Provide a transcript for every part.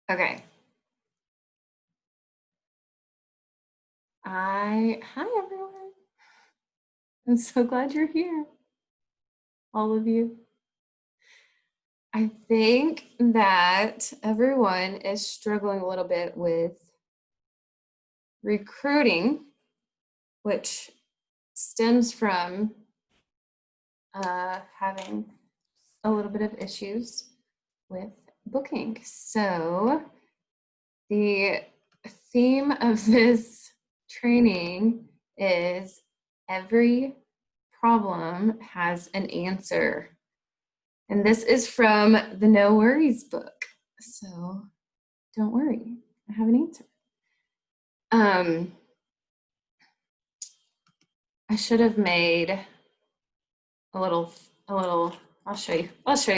Okay. Hi everyone. I'm so glad you're here, all of you. I think that everyone is struggling a little bit with recruiting, which stems from having a little bit of issues with booking. So, the theme of this training is every problem has an answer. And this is from the No Worries book. So don't worry, I have an answer. I should have made a little, I'll show you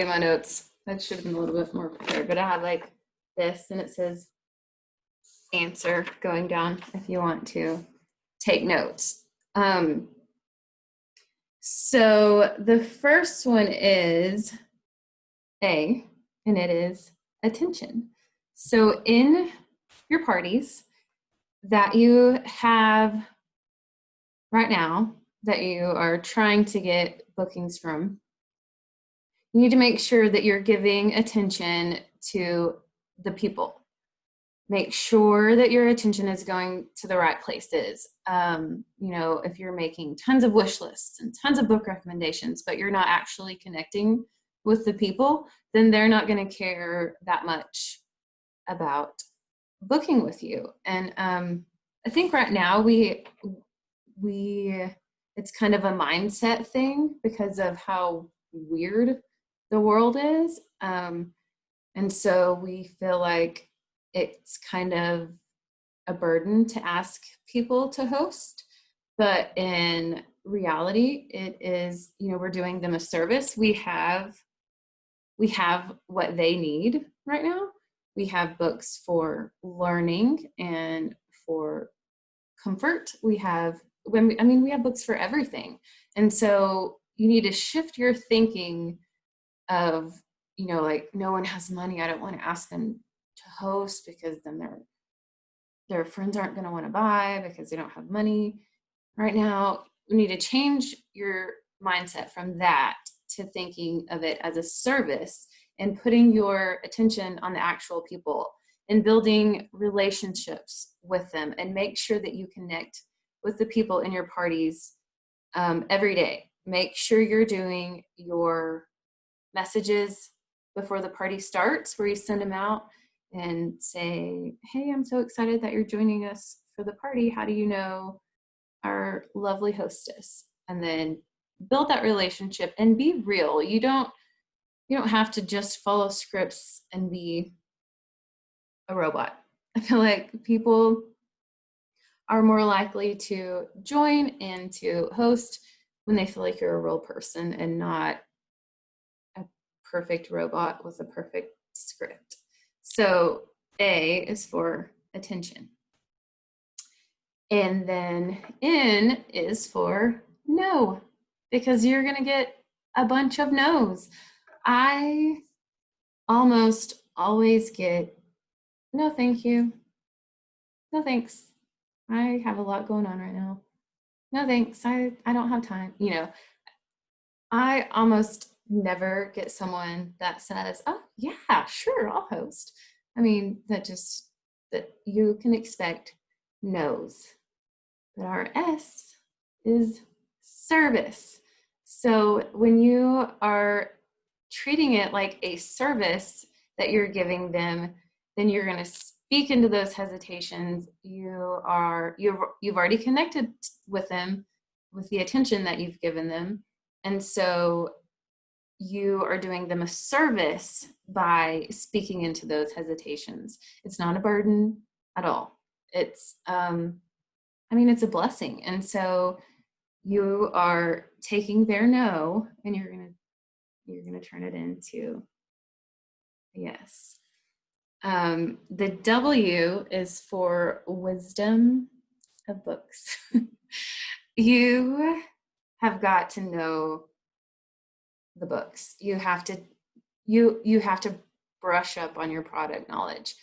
my notes. That should have been a little bit more prepared, but I had like this and it says answer going down if you want to take notes. So the first one is A, and it is attention. So in your parties that you have right now that you are trying to get bookings from, you need to make sure that you're giving attention to the people. Make sure that your attention is going to the right places. If you're making tons of wish lists and tons of book recommendations, but you're not actually connecting with the people, then they're not going to care that much about booking with you. And I think right now we it's kind of a mindset thing because of how weird the world is. And so we feel like it's kind of a burden to ask people to host. But in reality, it is, we're doing them a service. We have what they need right now. We have books for learning and for comfort. We have books for everything. And so you need to shift your thinking of, like, no one has money. I don't want to ask them to host because then their friends aren't going to want to buy because they don't have money right now. You need to change your mindset from that to thinking of it as a service and putting your attention on the actual people and building relationships with them, and make sure that you connect with the people in your parties every day. Make sure you're doing your messages before the party starts, where you send them out and say, hey, I'm so excited that you're joining us for the party. How do you know our lovely hostess? And then build that relationship and be real. You don't have to just follow scripts and be a robot. I feel like people are more likely to join and to host when they feel like you're a real person and not a perfect robot with a perfect script. So A is for attention. And then N is for no, because you're going to get a bunch of no's. I almost always get no, thank you. No, thanks. I have a lot going on right now. No, thanks. I don't have time. I almost never get someone that says, oh, yeah, sure, I'll host. That you can expect no's. But our S is service. So when you are treating it like a service that you're giving them, then you're going to speak into those hesitations. You've already connected with them with the attention that you've given them. And so you are doing them a service by speaking into those hesitations. It's not a burden at all. It's it's a blessing. And so you are taking their no and you're gonna turn it into yes. The W is for wisdom of books. You have got to know the books. You have to brush up on your product knowledge.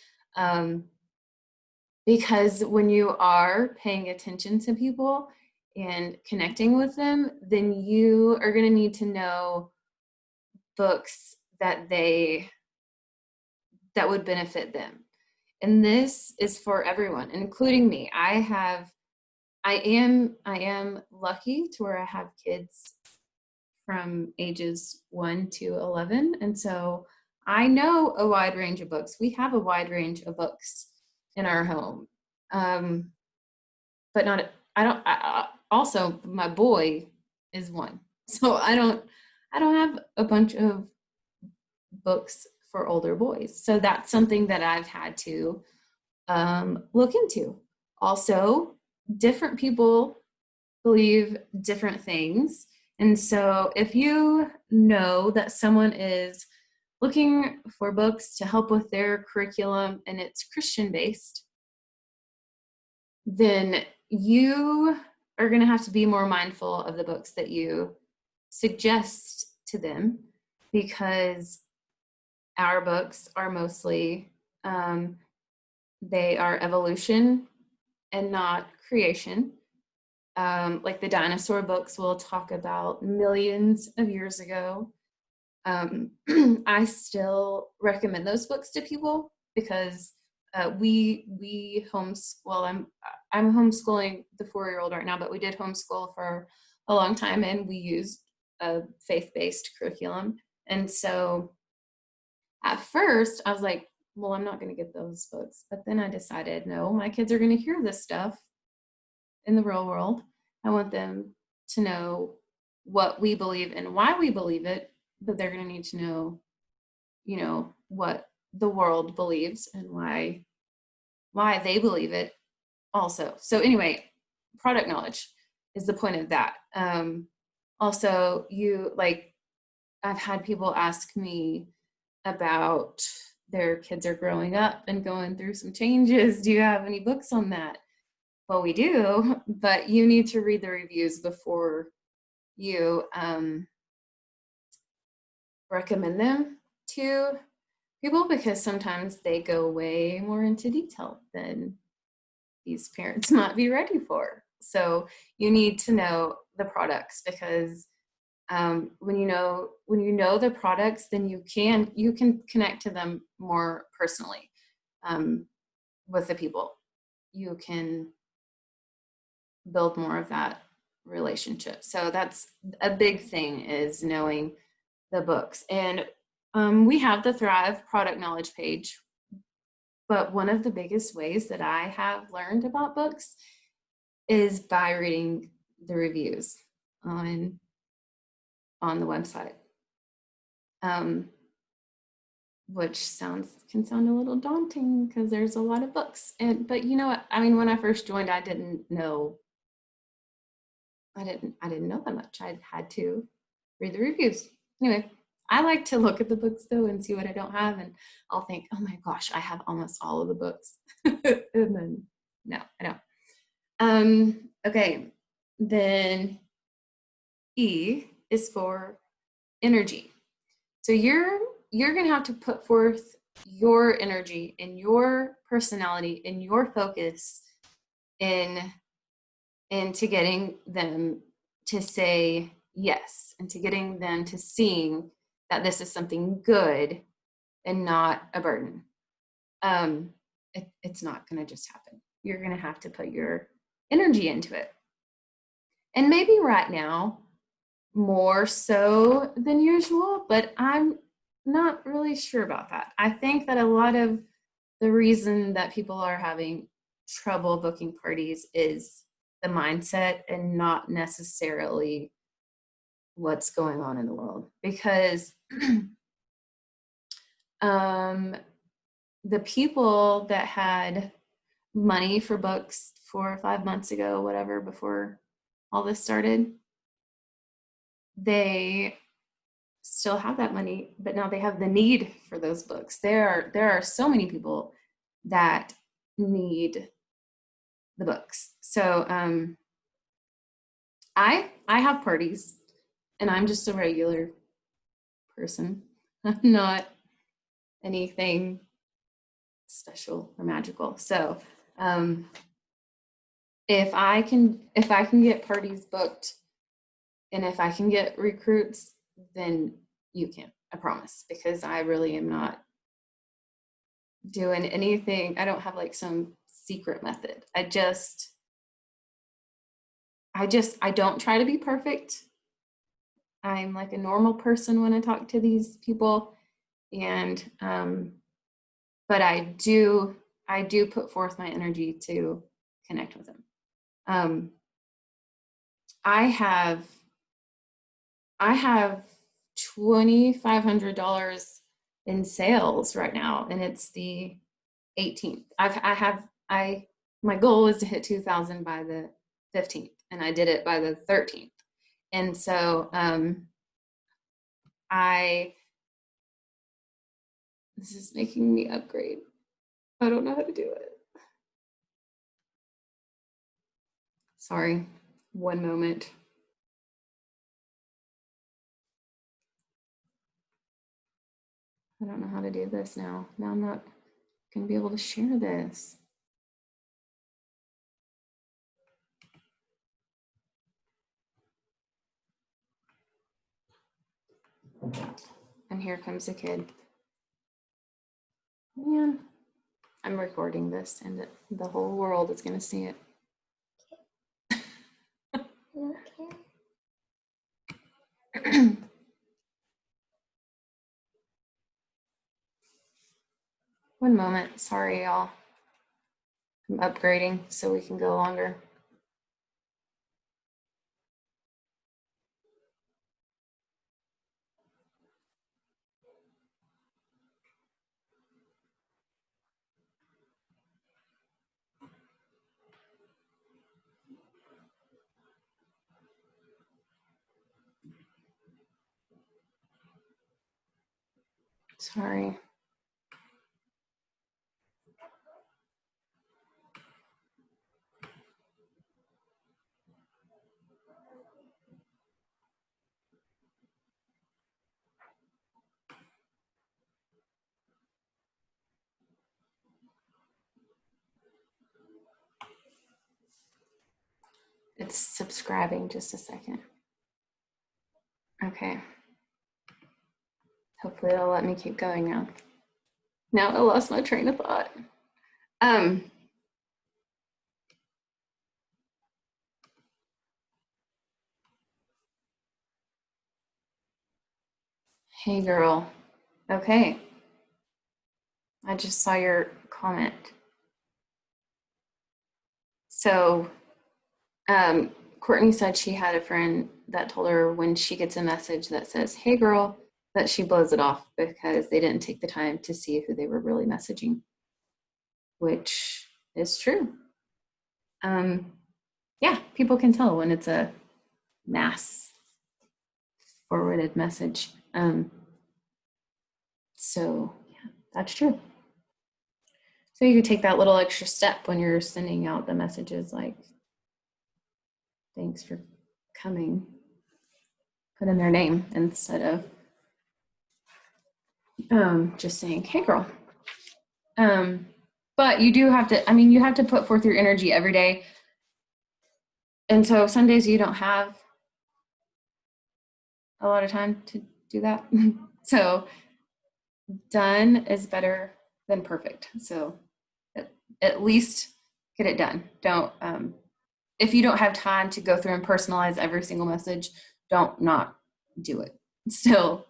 Because when you are paying attention to people and connecting with them, then you are going to need to know books that would benefit them. And this is for everyone, including me. I am lucky to where I have kids from ages 1 to 11, and so I know a wide range of books. We have a wide range of books in our home, but not. I don't. Also, my boy is one, so I don't have a bunch of books for older boys. So that's something that I've had to look into. Also, different people believe different things. And so if you know that someone is looking for books to help with their curriculum and it's Christian based, then you are going to have to be more mindful of the books that you suggest to them, because our books are mostly they are evolution and not creation. Like the dinosaur books will talk about millions of years ago. I still recommend those books to people because we homeschool. I'm homeschooling the 4-year-old right now, but we did homeschool for a long time, and we used a faith-based curriculum. And so at first I was like, well, I'm not going to get those books. But then I decided, no, my kids are going to hear this stuff in the real world. I want them to know what we believe and why we believe it, but they're going to need to know, what the world believes and why they believe it also. So anyway, product knowledge is the point of that. Also, I've had people ask me about their kids are growing up and going through some changes. Do you have any books on that? Well, we do, but you need to read the reviews before you recommend them to people, because sometimes they go way more into detail than these parents might be ready for. So you need to know the products, because when you know the products, then you can connect to them more personally with the people. You can build more of that relationship. So that's a big thing, is knowing the books. And we have the Thrive product knowledge page, but one of the biggest ways that I have learned about books is by reading the reviews on the website, which can sound a little daunting because there's a lot of books. But you know what? I mean, when I first joined, I didn't know that much. I had to read the reviews. Anyway, I like to look at the books though and see what I don't have, and I'll think, oh my gosh, I have almost all of the books. And then no, I don't. Okay, then E is for energy. So you're gonna have to put forth your energy and your personality and your focus into getting them to say yes, and to getting them to seeing that this is something good and not a burden. It's not going to just happen. You're going to have to put your energy into it. And maybe right now, more so than usual, but I'm not really sure about that. I think that a lot of the reason that people are having trouble booking parties is the mindset and not necessarily what's going on in the world. Because the people that had money for books 4 or 5 months ago, whatever, before all this started, they still have that money, but now they have the need for those books. There are so many people that need the books. So I have parties, and I'm just a regular person. I'm not anything special or magical. So if I can get parties booked and if I can get recruits, then you can, I promise, because I really am not doing anything. I don't have like some secret method. I don't try to be perfect. I'm like a normal person when I talk to these people, and but I do put forth my energy to connect with them. I have $2,500 in sales right now, and it's the 18th. My goal is to hit 2,000 by the 15th, and I did it by the 13th. And so this is making me upgrade. I don't know how to do it. Sorry, one moment. I don't know how to do this now. Now I'm not going to be able to share this. And here comes a kid. Man, I'm recording this and the whole world is going to see it. One moment. Sorry, y'all. I'm upgrading so we can go longer. Sorry. It's subscribing. Just a second. Okay. Hopefully it'll let me keep going now. Now I lost my train of thought. Hey girl. Okay. I just saw your comment. So Courtney said she had a friend that told her when she gets a message that says, hey girl, that she blows it off because they didn't take the time to see who they were really messaging, which is true. Yeah, people can tell when it's a mass forwarded message. So yeah, that's true. So you could take that little extra step when you're sending out the messages like, thanks for coming. Put in their name instead of just saying, hey girl. But you do have to, I mean, you have to put forth your energy every day. And so some days you don't have a lot of time to do that. So done is better than perfect. So at least get it done. Don't, if you don't have time to go through and personalize every single message, don't not do it. Still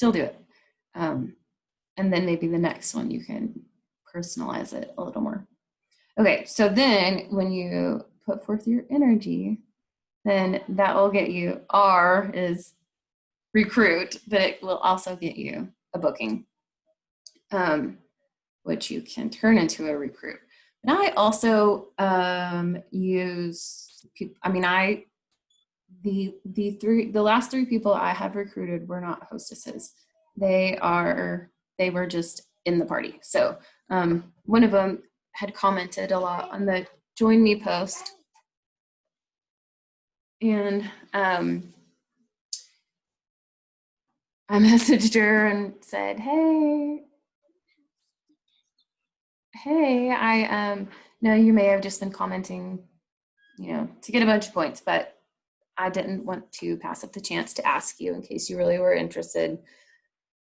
do it. And then maybe the next one you can personalize it a little more. Okay, so then when you put forth your energy, then that will get you, R is recruit, but it will also get you a booking, which you can turn into a recruit. And I also use, I mean, the last three people I have recruited were not hostesses. They were just in the party. So one of them had commented a lot on the join me post. And I messaged her and said, hey, hey, I know you may have just been commenting, to get a bunch of points, but I didn't want to pass up the chance to ask you in case you really were interested.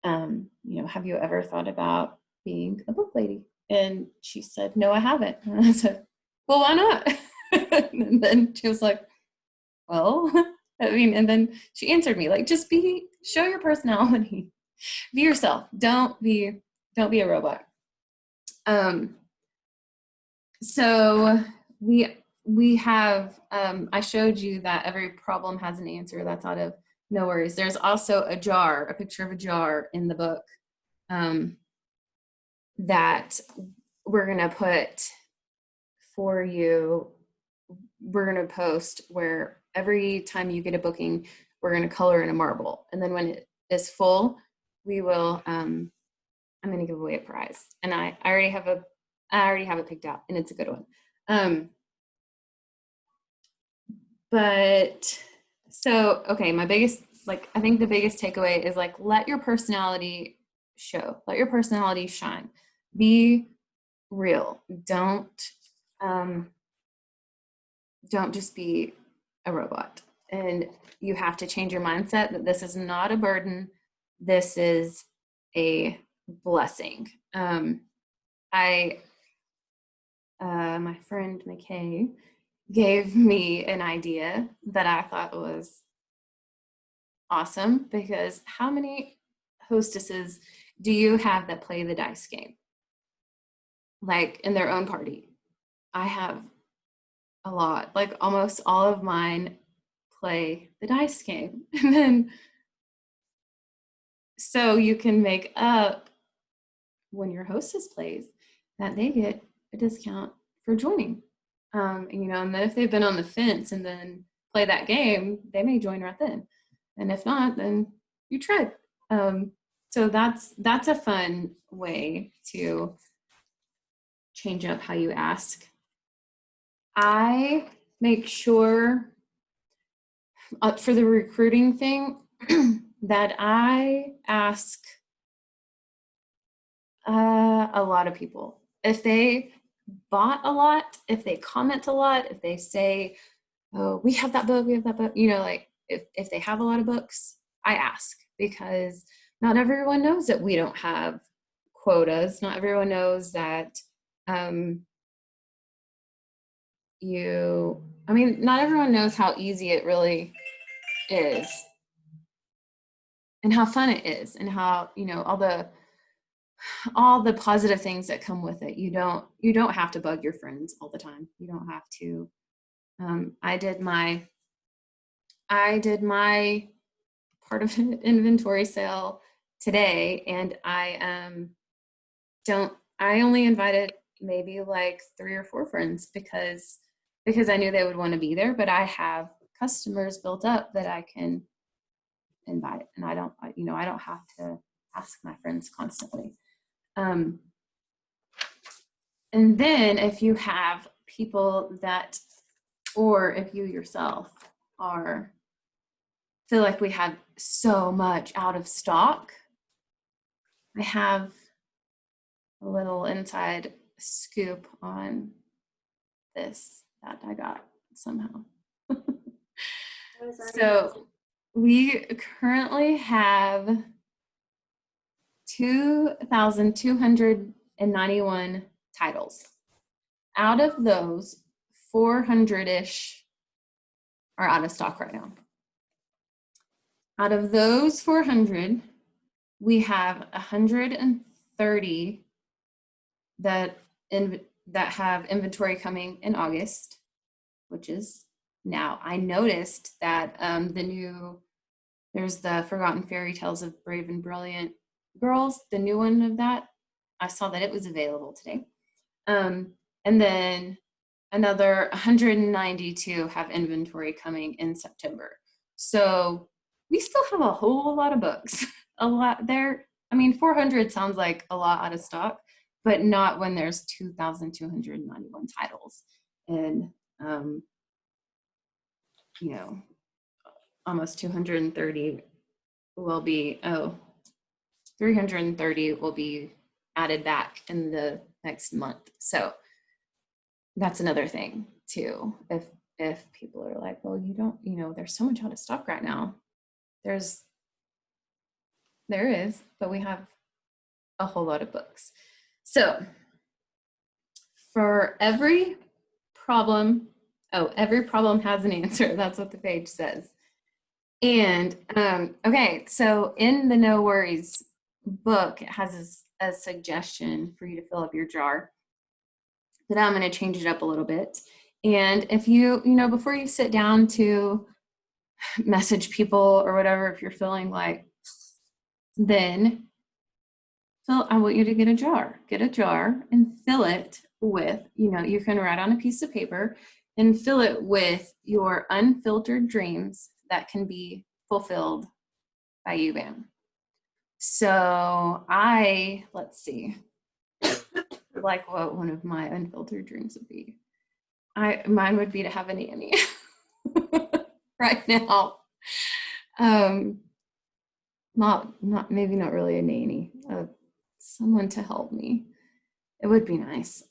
Have you ever thought about being a book lady? And she said, no, I haven't. And I said, well, why not? And then she was like, well, and then she answered me like, just show your personality, be yourself. Don't be a robot. So we have, I showed you that every problem has an answer. That's out of No Worries. There's also a picture of a jar in the book, that we're going to put for you. We're going to post where every time you get a booking, we're going to color in a marble. And then when it is full, we will, I'm going to give away a prize. And I already have it picked out, and it's a good one. But so, okay, I think the biggest takeaway is like, let your personality show, let your personality shine, be real. Don't just be a robot. And you have to change your mindset that this is not a burden. This is a blessing. My friend McKay gave me an idea that I thought was awesome, because how many hostesses do you have that play the dice game? Like in their own party? I have a lot. Like almost all of mine play the dice game. And then so you can make up when your hostess plays that they get a discount for joining. And then if they've been on the fence and then play that game, they may join right then. And if not, then you tread. So that's a fun way to change up how you ask. I make sure for the recruiting thing that I ask a lot of people. If they bought a lot, if they comment a lot, if they say, oh, we have that book, like if they have a lot of books, I ask, because not everyone knows that we don't have quotas. Not everyone knows that not everyone knows how easy it really is, and how fun it is, and how, all the positive things that come with it. You don't have to bug your friends all the time. You don't have to. I did my part of an inventory sale today, and I only invited maybe like 3 or 4 friends because I knew they would want to be there, but I have customers built up that I can invite, and I don't have to ask my friends constantly. And then if you have people that, or if you yourself feel like we have so much out of stock, I have a little inside scoop on this that I got somehow. So we currently have 2,291 titles. Out of those, 400-ish are out of stock right now. Out of those 400, we have 130 that have inventory coming in August, which is now. I noticed that there's the Forgotten Fairy Tales of Brave and Brilliant Girls, the new one of that. I saw that it was available today. And then another 192 have inventory coming in September. So we still have a whole lot of books. A lot there. 400 sounds like a lot out of stock, but not when there's 2,291 titles. And, almost 230 will be, 330 will be added back in the next month. So that's another thing too. If people are like, well, you don't, there's so much out of stock right now. There is, but we have a whole lot of books. So for every problem has an answer. That's what the page says. And okay, so in the No Worries book, it has a suggestion for you to fill up your jar, but I'm going to change it up a little bit. And if before you sit down to message people or whatever, if you're feeling like, then I want you to get a jar and fill it with, you can write on a piece of paper and fill it with your unfiltered dreams that can be fulfilled by UBAM. So let's see, like what one of my unfiltered dreams would be. Mine would be to have a nanny right now. Maybe not really a nanny, someone to help me. It would be nice.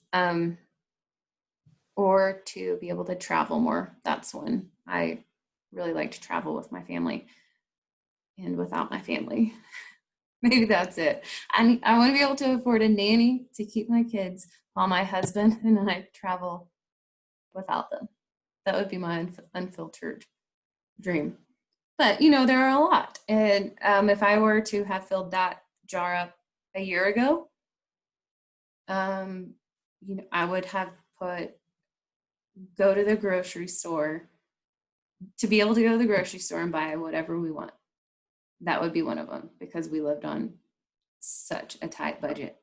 Or to be able to travel more. That's one. I really like to travel with my family and without my family. Maybe that's it. I want to be able to afford a nanny to keep my kids while my husband and I travel without them. That would be my unfiltered dream. But, there are a lot. And if I were to have filled that jar up a year ago, I would have go to the grocery store, to be able to go to the grocery store and buy whatever we want. That would be one of them, because we lived on such a tight budget.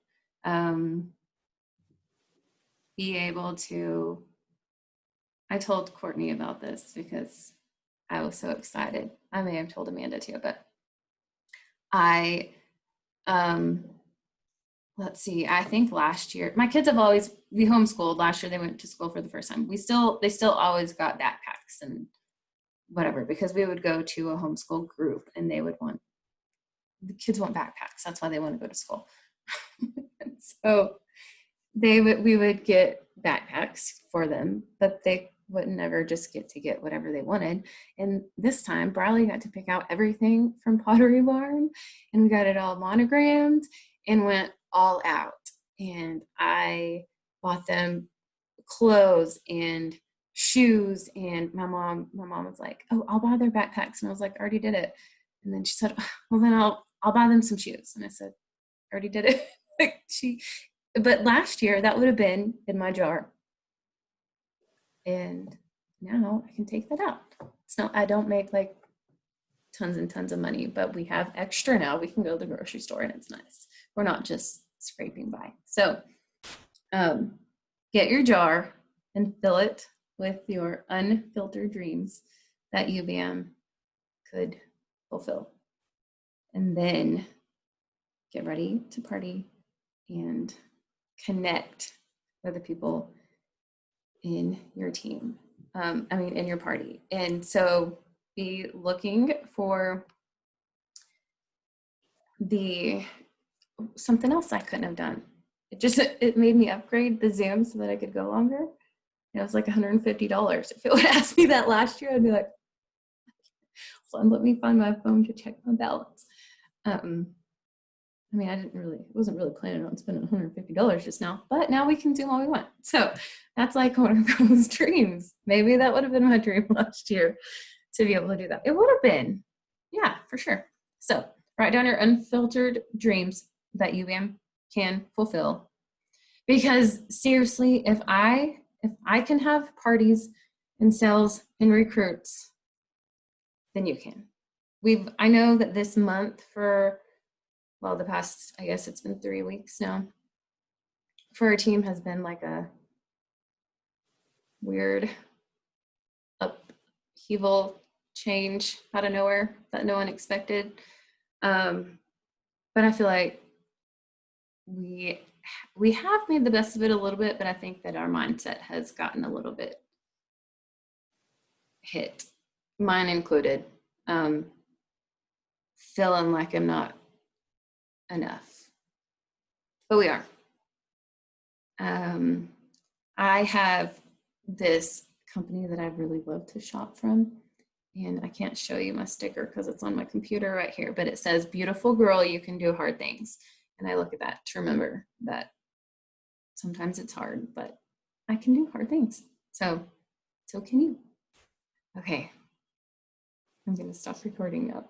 Be able to, I told Courtney about this because I was so excited. I may have told Amanda too, but let's see, I think last year, my kids have always, we homeschooled. Last year they went to school for the first time. They still always got backpacks and whatever, because we would go to a homeschool group and the kids want backpacks. That's why they want to go to school. So we would get backpacks for them, but they would never just get to get whatever they wanted. And this time Briley got to pick out everything from Pottery Barn, and we got it all monogrammed and went all out. And I bought them clothes and shoes, and my mom was like, oh, I'll buy their backpacks. And I was like, I already did it. And then she said, well, then I'll buy them some shoes. And I said, I already did it. But last year that would have been in my jar. And now I can take that out. So I don't make like tons and tons of money, but we have extra now. We can go to the grocery store and it's nice. We're not just scraping by. So get your jar and fill it with your unfiltered dreams that UBAM could fulfill. And then get ready to party and connect with the people in your team, in your party. And so be looking for something else I couldn't have done. It made me upgrade the Zoom so that I could go longer. It was like $150. If it would ask me that last year, I'd be like, let me find my phone to check my balance. I wasn't really planning on spending $150 just now, but now we can do all we want. So that's like one of those dreams. Maybe that would have been my dream last year, to be able to do that. It would have been. Yeah, for sure. So write down your unfiltered dreams that UBAM can fulfill. Because seriously, if I can have parties and sales and recruits, then you can. I know that this month the past, I guess it's been 3 weeks now, for our team has been like a weird upheaval change out of nowhere that no one expected. But I feel like we have made the best of it a little bit, but I think that our mindset has gotten a little bit hit, mine included, feeling like I'm not enough. But we are. I have this company that I really love to shop from, and I can't show you my sticker because it's on my computer right here, but it says, "Beautiful girl, you can do hard things." And I look at that to remember that sometimes it's hard, but I can do hard things. So can you. Okay, I'm gonna stop recording now.